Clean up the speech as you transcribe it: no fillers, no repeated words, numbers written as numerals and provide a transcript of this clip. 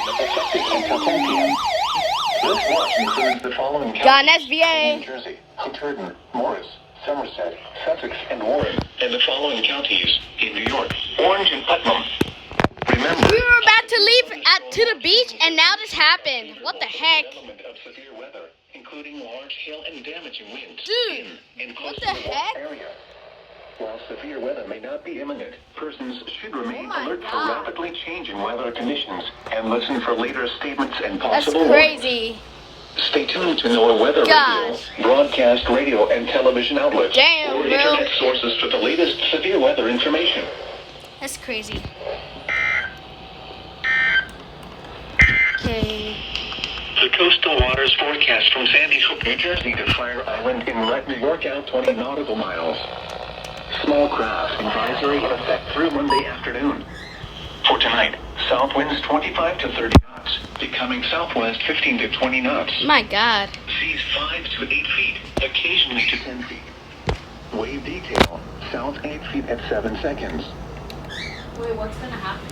effective until 10 p.m. This watch includes the following Gun counties: SVA. New Jersey, Hunterdon, Morris, Somerset, Sussex, and Warren, and the following counties in New York: Orange and Putnam. Remember, We were about to leave to the beach, and now this happened. What the heck? element of severe weather, including large hail and damaging winds. Dude, in and close what to the watch heck? area. While severe weather may not be imminent, persons should remain my alert for God. rapidly changing weather conditions and listen for later statements and That's possible warnings. crazy. Stay tuned to NOAA Weather Gosh. Radio, broadcast radio and television outlets, Damn, or bro. internet sources for the latest severe weather information. That's crazy. Okay. The coastal waters forecast from Sandy Hook, New Jersey to Fire Island inlet, New York out 20 nautical miles. Small craft advisory in effect through Monday afternoon. For tonight, south winds 25 to 30 knots, becoming southwest 15 to 20 knots. My God. Seas 5 to 8 feet, occasionally to 10 feet. Wave detail, south 8 feet at 7 seconds. Wait, what's gonna happen?